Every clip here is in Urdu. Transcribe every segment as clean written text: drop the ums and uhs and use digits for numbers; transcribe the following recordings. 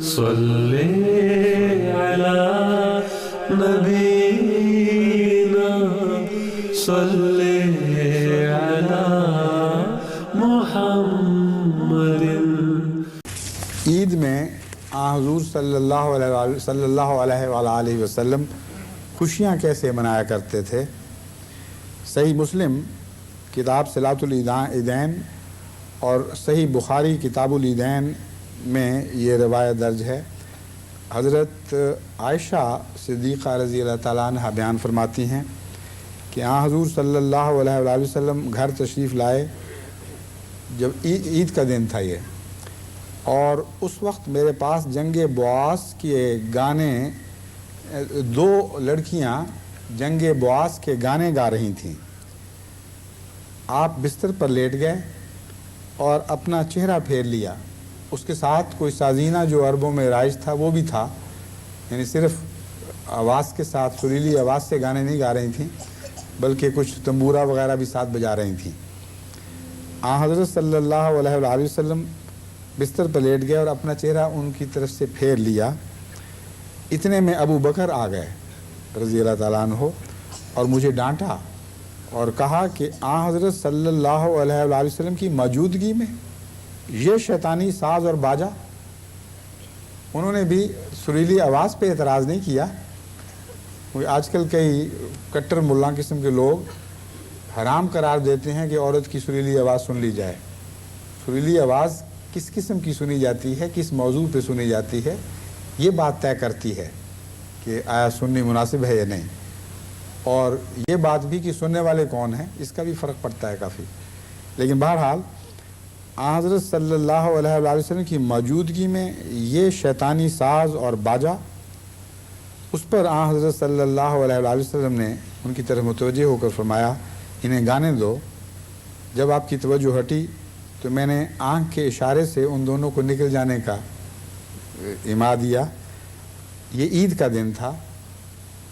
صلی علی نبینا صلی علی محمد۔ عید میں حضور صلی اللہ علیہ وآلہ وسلم خوشیاں کیسے منایا کرتے تھے؟ صحیح مسلم کتاب صلاۃ العیدین اور صحیح بخاری کتاب العیدین میں یہ روایت درج ہے۔ حضرت عائشہ صدیقہ رضی اللہ تعالیٰ عنہ بیان فرماتی ہیں کہ حضور صلی اللہ علیہ وآلہ وسلم گھر تشریف لائے جب عید کا دن تھا یہ، اور اس وقت میرے پاس جنگ بواس کے گانے، دو لڑکیاں جنگ بواس کے گانے گا رہی تھیں۔ آپ بستر پر لیٹ گئے اور اپنا چہرہ پھیر لیا۔ اس کے ساتھ کوئی سازینہ جو عربوں میں رائج تھا وہ بھی تھا، یعنی صرف آواز کے ساتھ سریلی آواز سے گانے نہیں گا رہی تھیں بلکہ کچھ تنبورہ وغیرہ بھی ساتھ بجا رہی تھیں۔ حضرت صلی اللہ علیہ وآلہ وسلم بستر پر لیٹ گئے اور اپنا چہرہ ان کی طرف سے پھیر لیا۔ اتنے میں ابو بکر آ گئے رضی اللہ تعالیٰ عنہ اور مجھے ڈانٹا اور کہا کہ حضرت صلی اللہ علیہ وآلہ وسلم کی موجودگی میں یہ شیطانی ساز اور باجا۔ انہوں نے بھی سریلی آواز پہ اعتراض نہیں کیا۔ آج کل کئی کٹر ملا قسم کے لوگ حرام قرار دیتے ہیں کہ عورت کی سریلی آواز سن لی جائے۔ سریلی آواز کس قسم کی سنی جاتی ہے، کس موضوع پہ سنی جاتی ہے، یہ بات طے کرتی ہے کہ آیا سننی مناسب ہے یا نہیں، اور یہ بات بھی کہ سننے والے کون ہیں اس کا بھی فرق پڑتا ہے کافی۔ لیکن بہرحال حضرت صلی اللہ علیہ وآلہ وسلم کی موجودگی میں یہ شیطانی ساز اور باجا، اس پر حضرت صلی اللہ علیہ وآلہ وسلم نے ان کی طرف متوجہ ہو کر فرمایا انہیں گانے دو۔ جب آپ کی توجہ ہٹی تو میں نے آنکھ کے اشارے سے ان دونوں کو نکل جانے کا ایما دیا۔ یہ عید کا دن تھا۔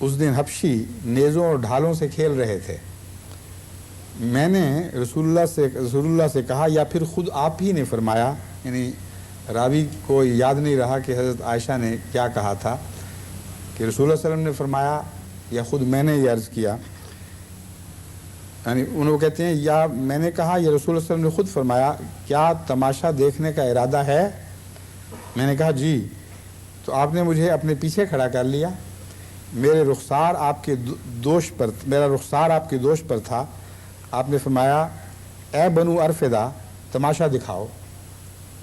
اس دن حبشی نیزوں اور ڈھالوں سے کھیل رہے تھے۔ میں نے رسول اللہ سے کہا یا پھر خود آپ ہی نے فرمایا، یعنی راوی کو یاد نہیں رہا کہ حضرت عائشہ نے کیا کہا تھا، کہ رسول اللہ صلی اللہ علیہ وسلم نے فرمایا یا خود میں نے یہ عرض کیا، یعنی انہوں کہتے ہیں یا میں نے کہا یا رسول اللہ صلی اللہ علیہ وسلم نے خود فرمایا کیا تماشا دیکھنے کا ارادہ ہے؟ میں نے کہا جی۔ تو آپ نے مجھے اپنے پیچھے کھڑا کر لیا، میرا رخسار آپ کے دوش پر تھا۔ آپ نے فرمایا اے بنو ارفدہ تماشا دکھاؤ،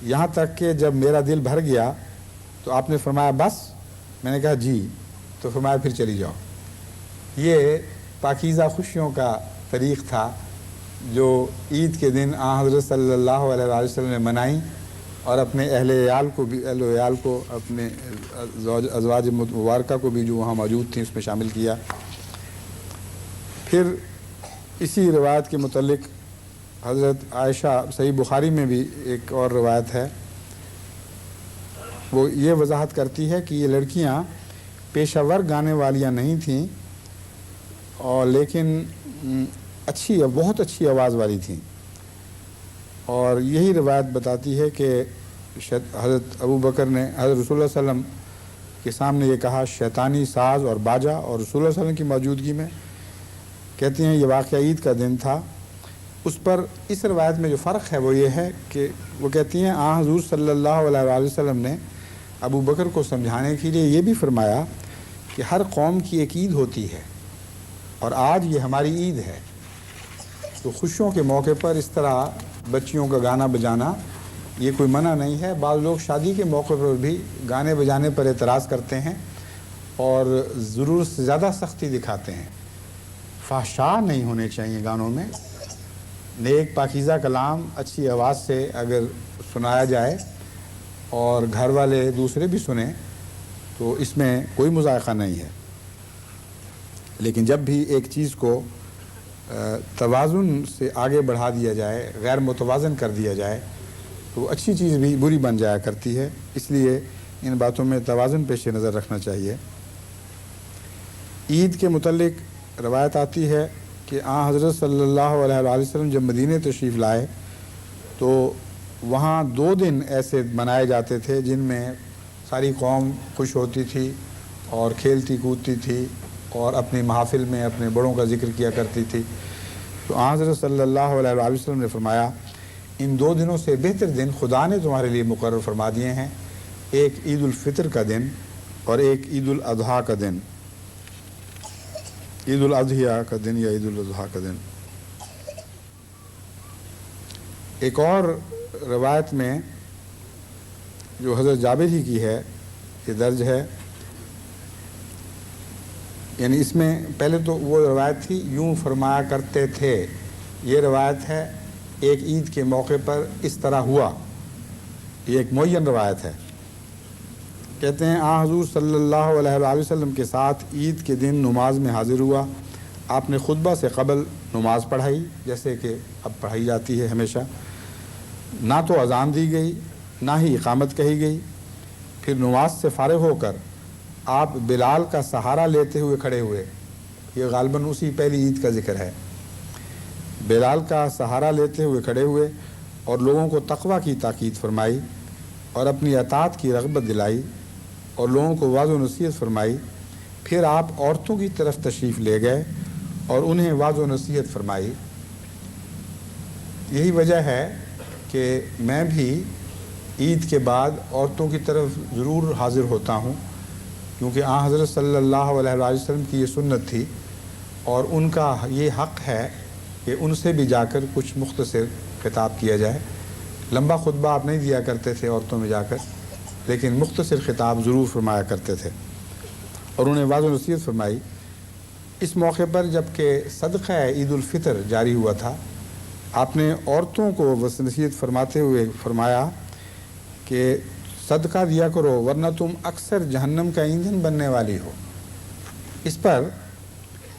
یہاں تک کہ جب میرا دل بھر گیا تو آپ نے فرمایا بس؟ میں نے کہا جی۔ تو فرمایا پھر چلی جاؤ۔ یہ پاکیزہ خوشیوں کا طریق تھا جو عید کے دن حضرت صلی اللہ علیہ وآلہ وسلم نے منائی، اور اپنے اہل عیال کو اپنے ازواج مبارکہ کو بھی جو وہاں موجود تھیں اس میں شامل کیا۔ پھر اسی روایت کے متعلق حضرت عائشہ صحیح بخاری میں بھی ایک اور روایت ہے، وہ یہ وضاحت کرتی ہے کہ یہ لڑکیاں پیشہ ور گانے والیاں نہیں تھیں، اور لیکن بہت اچھی آواز والی تھیں، اور یہی روایت بتاتی ہے کہ حضرت ابو بکر نے حضرت رسول اللہ صلی اللہ علیہ وسلم کے سامنے یہ کہا شیطانی ساز اور باجا، اور رسول اللہ صلی اللہ علیہ وسلم کی موجودگی میں۔ کہتے ہیں یہ واقعہ عید کا دن تھا۔ اس پر اس روایت میں جو فرق ہے وہ یہ ہے کہ وہ کہتی ہیں حضور صلی اللہ علیہ وآلہ وسلم نے ابو بکر کو سمجھانے کے لیے یہ بھی فرمایا کہ ہر قوم کی ایک عید ہوتی ہے اور آج یہ ہماری عید ہے، تو خوشیوں کے موقع پر اس طرح بچیوں کا گانا بجانا یہ کوئی منع نہیں ہے۔ بعض لوگ شادی کے موقع پر بھی گانے بجانے پر اعتراض کرتے ہیں اور ضرورت سے زیادہ سختی دکھاتے ہیں۔ فحشا نہیں ہونے چاہیے گانوں میں، نیک پاکیزہ کلام اچھی آواز سے اگر سنایا جائے اور گھر والے دوسرے بھی سنیں تو اس میں کوئی مذائقہ نہیں ہے۔ لیکن جب بھی ایک چیز کو توازن سے آگے بڑھا دیا جائے، غیر متوازن کر دیا جائے، تو اچھی چیز بھی بری بن جایا کرتی ہے۔ اس لیے ان باتوں میں توازن پیش نظر رکھنا چاہیے۔ عید کے متعلق روایت آتی ہے کہ حضرت صلی اللہ علیہ وآلہ وسلم جب مدینہ تشریف لائے تو وہاں 2 دن ایسے منائے جاتے تھے جن میں ساری قوم خوش ہوتی تھی اور کھیلتی کودتی تھی اور اپنی محافل میں اپنے بڑوں کا ذکر کیا کرتی تھی۔ تو حضرت صلی اللہ علیہ وآلہ وسلم نے فرمایا ان 2 دنوں سے بہتر دن خدا نے تمہارے لیے مقرر فرما دیے ہیں، ایک عید الفطر کا دن اور ایک عید الاضحیٰ کا دن، عید الاضحیٰ کا دن یا عید الاضحیٰ کا دن۔ ایک اور روایت میں جو حضرت جابر ہی کی ہے یہ درج ہے، یعنی اس میں پہلے تو وہ روایت تھی یوں فرمایا کرتے تھے، یہ روایت ہے ایک عید کے موقع پر اس طرح ہوا، یہ ایک معین روایت ہے۔ کہتے ہیں حضور صلی اللہ علیہ وآلہ وسلم کے ساتھ عید کے دن نماز میں حاضر ہوا، آپ نے خطبہ سے قبل نماز پڑھائی جیسے کہ اب پڑھائی جاتی ہے ہمیشہ، نہ تو اذان دی گئی نہ ہی اقامت کہی گئی۔ پھر نماز سے فارغ ہو کر آپ بلال کا سہارا لیتے ہوئے کھڑے ہوئے، یہ غالباً اسی پہلی عید کا ذکر ہے، بلال کا سہارا لیتے ہوئے کھڑے ہوئے اور لوگوں کو تقویٰ کی تاکید فرمائی اور اپنی اطاعت کی رغبت دلائی اور لوگوں کو واضح و نصیحت فرمائی۔ پھر آپ عورتوں کی طرف تشریف لے گئے اور انہیں واضح و نصیحت فرمائی۔ یہی وجہ ہے کہ میں بھی عید کے بعد عورتوں کی طرف ضرور حاضر ہوتا ہوں، کیونکہ حضرت صلی اللہ علیہ وآلہ وسلم کی یہ سنت تھی اور ان کا یہ حق ہے کہ ان سے بھی جا کر کچھ مختصر خطاب کیا جائے۔ لمبا خطبہ آپ نہیں دیا کرتے تھے عورتوں میں جا کر، لیکن مختصر خطاب ضرور فرمایا کرتے تھے اور انہیں واضح و نصیحت فرمائی۔ اس موقع پر جب کہ صدقہ عید الفطر جاری ہوا تھا، آپ نے عورتوں کو واضح نصیحت فرماتے ہوئے فرمایا کہ صدقہ دیا کرو ورنہ تم اکثر جہنم کا ایندھن بننے والی ہو۔ اس پر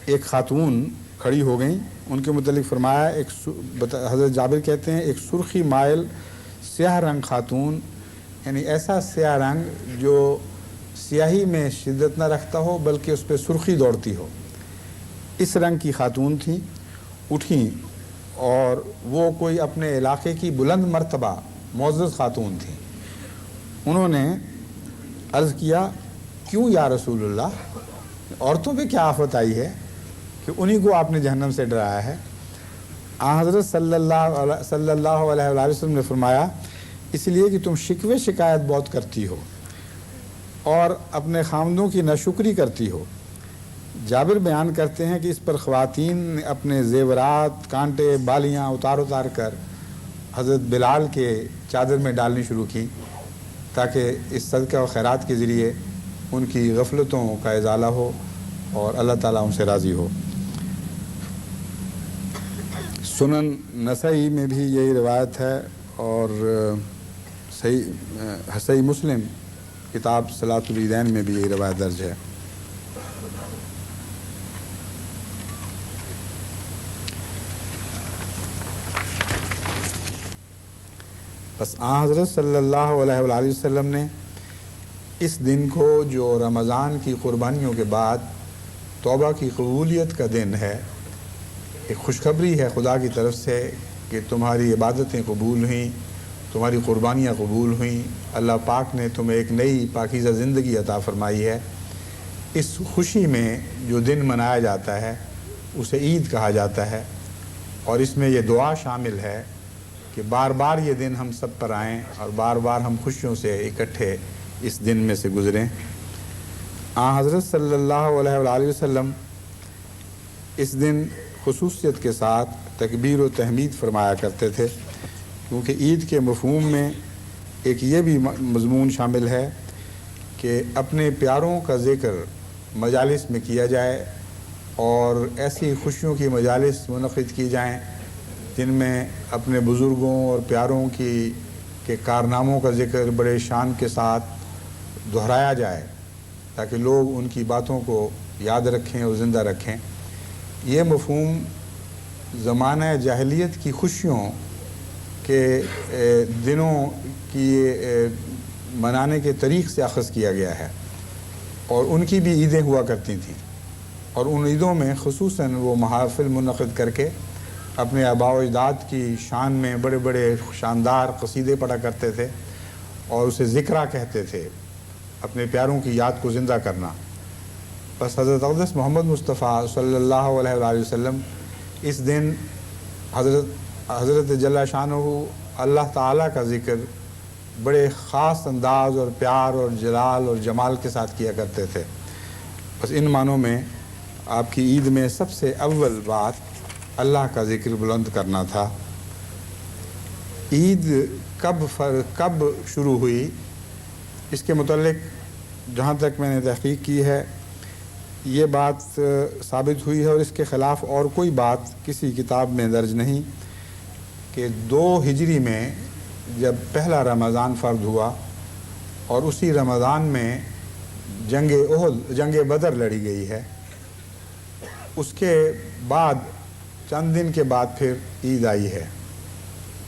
ایک خاتون کھڑی ہو گئیں، ان کے متعلق فرمایا حضرت جابر کہتے ہیں ایک سرخی مائل سیاہ رنگ خاتون، یعنی ایسا سیاہ رنگ جو سیاہی میں شدت نہ رکھتا ہو بلکہ اس پہ سرخی دوڑتی ہو، اس رنگ کی خاتون تھیں، اٹھیں اور وہ کوئی اپنے علاقے کی بلند مرتبہ معزز خاتون تھیں۔ انہوں نے عرض کیا کیوں یا رسول اللہ، عورتوں پہ کیا آفت آئی ہے کہ انہی کو آپ نے جہنم سے ڈرایا ہے؟ حضرت صلی اللہ علیہ وآلہ وسلم نے فرمایا اس لیے کہ تم شکوے شکایت بہت کرتی ہو اور اپنے خامدوں کی ناشکری کرتی ہو۔ جابر بیان کرتے ہیں کہ اس پر خواتین نے اپنے زیورات، کانٹے، بالیاں اتار کر حضرت بلال کے چادر میں ڈالنی شروع کی تاکہ اس صدقہ و خیرات کے ذریعے ان کی غفلتوں کا ازالہ ہو اور اللہ تعالیٰ ان سے راضی ہو۔ سنن نسائی میں بھی یہی روایت ہے اور صحیح مسلم کتاب صلاۃ العیدین میں بھی یہی روایت درج ہے۔ بس حضرت صلی اللہ علیہ وآلہ وسلم نے اس دن کو جو رمضان کی قربانیوں کے بعد توبہ کی قبولیت کا دن ہے، ایک خوشخبری ہے خدا کی طرف سے کہ تمہاری عبادتیں قبول ہوئیں، تمہاری قربانیاں قبول ہوئیں، اللہ پاک نے تمہیں ایک نئی پاکیزہ زندگی عطا فرمائی ہے۔ اس خوشی میں جو دن منایا جاتا ہے اسے عید کہا جاتا ہے اور اس میں یہ دعا شامل ہے کہ بار بار یہ دن ہم سب پر آئیں اور بار بار ہم خوشیوں سے اکٹھے اس دن میں سے گزریں۔ حضرت صلی اللہ علیہ وآلہ وسلم اس دن خصوصیت کے ساتھ تکبیر و تحمید فرمایا کرتے تھے، کیونکہ عید کے مفہوم میں ایک یہ بھی مضمون شامل ہے کہ اپنے پیاروں کا ذکر مجالس میں کیا جائے اور ایسی خوشیوں کی مجالس منعقد کی جائیں جن میں اپنے بزرگوں اور پیاروں کے کارناموں کا ذکر بڑے شان کے ساتھ دہرایا جائے تاکہ لوگ ان کی باتوں کو یاد رکھیں اور زندہ رکھیں۔ یہ مفہوم زمانہ جاہلیت کی خوشیوں کے دنوں کی منانے کے طریق سے اخذ کیا گیا ہے اور ان کی بھی عیدیں ہوا کرتی تھیں اور ان عیدوں میں خصوصاً وہ محافل منعقد کر کے اپنے آباء و اجداد کی شان میں بڑے بڑے شاندار قصیدے پڑھا کرتے تھے اور اسے ذکرہ کہتے تھے اپنے پیاروں کی یاد کو زندہ کرنا۔ بس حضرت اقدس محمد مصطفیٰ صلی اللہ علیہ وآلہ وسلم اس دن حضرت جل شانہ اللہ تعالیٰ کا ذکر بڑے خاص انداز اور پیار اور جلال اور جمال کے ساتھ کیا کرتے تھے۔ بس ان معنوں میں آپ کی عید میں سب سے اول بات اللہ کا ذکر بلند کرنا تھا۔ عید کب شروع ہوئی اس کے متعلق جہاں تک میں نے تحقیق کی ہے یہ بات ثابت ہوئی ہے، اور اس کے خلاف اور کوئی بات کسی کتاب میں درج نہیں، کہ 2 ہجری میں جب پہلا رمضان فرض ہوا اور اسی رمضان میں جنگ بدر لڑی گئی ہے، اس کے بعد چند دن کے بعد پھر عید آئی ہے،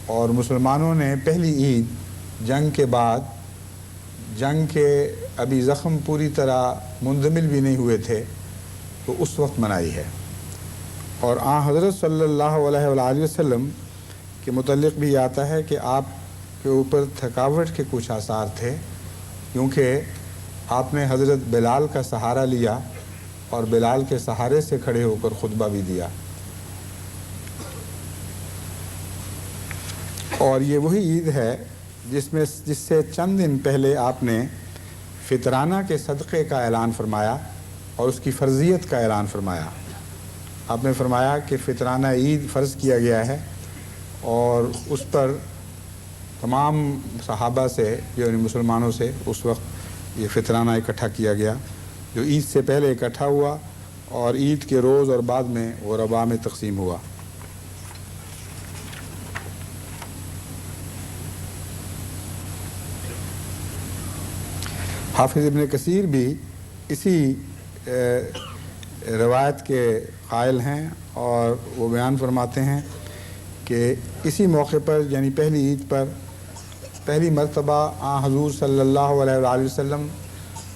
اور مسلمانوں نے پہلی عید جنگ کے بعد، جنگ کے ابھی زخم پوری طرح مندمل بھی نہیں ہوئے تھے تو اس وقت منائی ہے۔ اور حضرت صلی اللہ علیہ وآلہ وسلم کے متعلق بھی آتا ہے کہ آپ کے اوپر تھکاوٹ کے کچھ آثار تھے، کیونکہ آپ نے حضرت بلال کا سہارا لیا اور بلال کے سہارے سے کھڑے ہو کر خطبہ بھی دیا۔ اور یہ وہی عید ہے جس سے چند دن پہلے آپ نے فطرانہ کے صدقے کا اعلان فرمایا اور اس کی فرضیت کا اعلان فرمایا۔ آپ نے فرمایا کہ فطرانہ عید فرض کیا گیا ہے، اور اس پر تمام صحابہ سے یعنی مسلمانوں سے اس وقت یہ فطرانہ اکٹھا کیا گیا، جو عید سے پہلے اکٹھا ہوا اور عید کے روز اور بعد میں غرباء میں تقسیم ہوا۔ حافظ ابن کثیر بھی اسی روایت کے قائل ہیں، اور وہ بیان فرماتے ہیں کہ اسی موقع پر یعنی پہلی عید پر پہلی مرتبہ حضور صلی اللہ علیہ وآلہ وسلم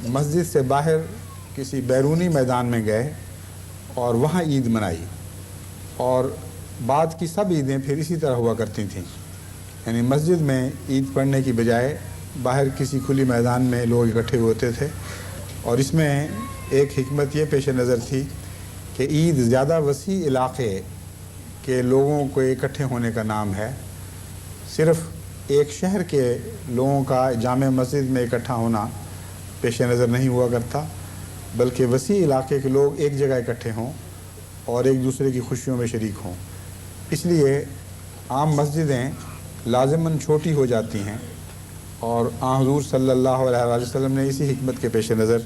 مسجد سے باہر کسی بیرونی میدان میں گئے اور وہاں عید منائی، اور بعد کی سب عیدیں پھر اسی طرح ہوا کرتی تھیں، یعنی مسجد میں عید پڑھنے کی بجائے باہر کسی کھلی میدان میں لوگ اکٹھے ہوتے تھے۔ اور اس میں ایک حکمت یہ پیش نظر تھی کہ عید زیادہ وسیع علاقے کے لوگوں کو اکٹھے ہونے کا نام ہے، صرف ایک شہر کے لوگوں کا جامع مسجد میں اکٹھا ہونا پیش نظر نہیں ہوا کرتا، بلکہ وسیع علاقے کے لوگ ایک جگہ اکٹھے ہوں اور ایک دوسرے کی خوشیوں میں شریک ہوں۔ اس لیے عام مسجدیں لازماً چھوٹی ہو جاتی ہیں، اور حضور صلی اللہ علیہ وآلہ وسلم نے اسی حکمت کے پیش نظر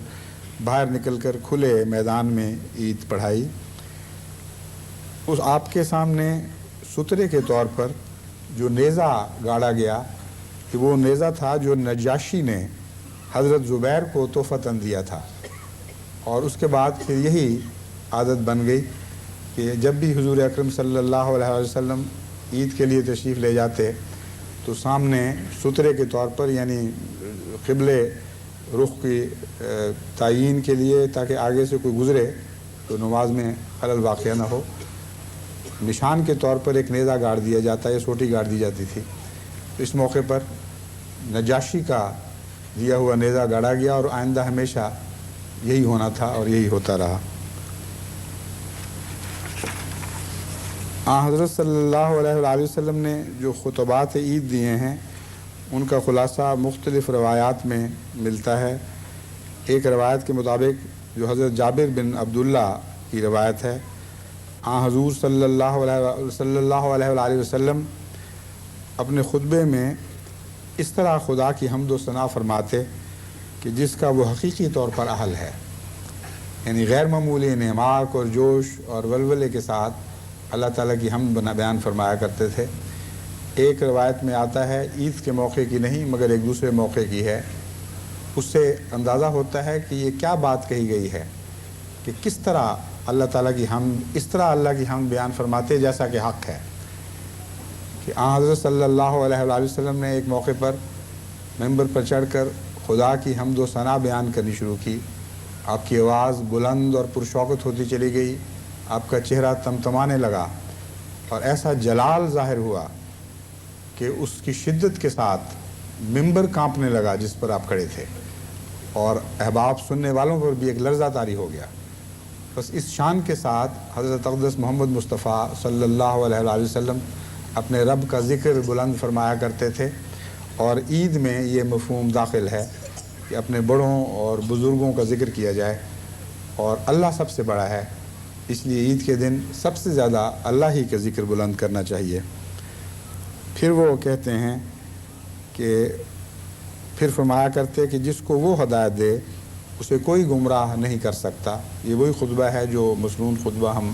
باہر نکل کر کھلے میدان میں عید پڑھائی۔ اس آپ کے سامنے سترے کے طور پر جو نیزہ گاڑا گیا کہ وہ نیزہ تھا جو نجاشی نے حضرت زبیر کو تحفتاً دیا تھا، اور اس کے بعد پھر یہی عادت بن گئی کہ جب بھی حضور اکرم صلی اللہ علیہ وسلم عید کے لیے تشریف لے جاتے تو سامنے سترے کے طور پر یعنی قبلے رخ کی تعیین کے لیے تاکہ آگے سے کوئی گزرے تو نماز میں خلل واقع نہ ہو، نشان کے طور پر ایک نیزہ گاڑ دیا جاتا ہے، سوٹی گاڑ دی جاتی تھی۔ اس موقع پر نجاشی کا دیا ہوا نیزہ گاڑا گیا، اور آئندہ ہمیشہ یہی ہونا تھا اور یہی ہوتا رہا۔ حضرت صلی اللہ علیہ وآلہ وسلم نے جو خطبات عید دیے ہیں ان کا خلاصہ مختلف روایات میں ملتا ہے۔ ایک روایت کے مطابق جو حضرت جابر بن عبداللہ کی روایت ہے، حضور صلی اللہ علیہ وآلہ وسلم اپنے خطبے میں اس طرح خدا کی حمد و ثنا فرماتے کہ جس کا وہ حقیقی طور پر اہل ہے، یعنی غیر معمولی انہماک اور جوش اور ولولے کے ساتھ اللہ تعالیٰ کی حمد بیان فرمایا کرتے تھے۔ ایک روایت میں آتا ہے عید کے موقع کی نہیں مگر ایک دوسرے موقع کی ہے، اس سے اندازہ ہوتا ہے کہ یہ کیا بات کہی گئی ہے کہ کس طرح اللہ تعالیٰ کی حمد، اس طرح اللہ کی حمد بیان فرماتے جیسا کہ حق ہے، کہ حضرت صلی اللہ علیہ وآلہ وسلم نے ایک موقع پر ممبر پر چڑھ کر خدا کی حمد و ثنا بیان کرنی شروع کی۔ آپ کی آواز بلند اور پرشوقت ہوتی چلی گئی، آپ کا چہرہ تمتمانے لگا، اور ایسا جلال ظاہر ہوا کہ اس کی شدت کے ساتھ ممبر کانپنے لگا جس پر آپ کھڑے تھے۔ اور احباب سننے والوں پر بھی ایک لرزہ طاری ہو گیا۔ بس اس شان کے ساتھ حضرت اقدس محمد مصطفیٰ صلی اللہ علیہ وآلہ وسلم اپنے رب کا ذکر بلند فرمایا کرتے تھے، اور عید میں یہ مفہوم داخل ہے کہ اپنے بڑوں اور بزرگوں کا ذکر کیا جائے، اور اللہ سب سے بڑا ہے، اس لیے عید کے دن سب سے زیادہ اللہ ہی کا ذکر بلند کرنا چاہیے۔ پھر وہ کہتے ہیں کہ پھر فرمایا کرتے کہ جس کو وہ ہدایت دے اسے کوئی گمراہ نہیں کر سکتا۔ یہ وہی خطبہ ہے جو مسنون خطبہ ہم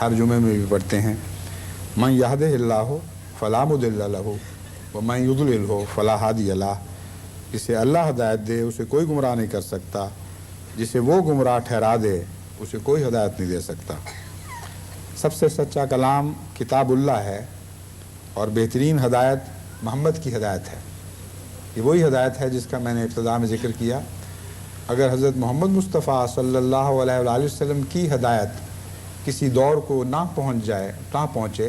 ہر جمعے میں بھی پڑھتے ہیں۔ من یہدہ اللہ فلا مضل لہ ومن یضللہ فلا ہادی لہ۔ جسے اللہ ہدایت دے اسے کوئی گمراہ نہیں کر سکتا، جسے وہ گمراہ ٹھہرا دے اسے کوئی ہدایت نہیں دے سکتا۔ سب سے سچا کلام کتاب اللہ ہے، اور بہترین ہدایت محمد کی ہدایت ہے۔ یہ وہی ہدایت ہے جس کا میں نے ابتدا میں ذکر کیا۔ اگر حضرت محمد مصطفیٰ صلی اللہ علیہ وآلہ وسلم کی ہدایت کسی دور کو نہ پہنچے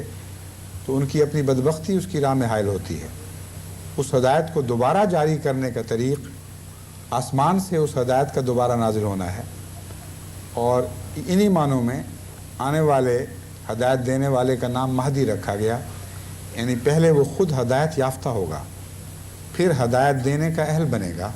تو ان کی اپنی بدبختی اس کی راہ میں حائل ہوتی ہے۔ اس ہدایت کو دوبارہ جاری کرنے کا طریق آسمان سے اس ہدایت کا دوبارہ نازل ہونا ہے، اور انہی معنوں میں آنے والے ہدایت دینے والے کا نام مہدی رکھا گیا، یعنی پہلے وہ خود ہدایت یافتہ ہوگا، پھر ہدایت دینے کا اہل بنے گا،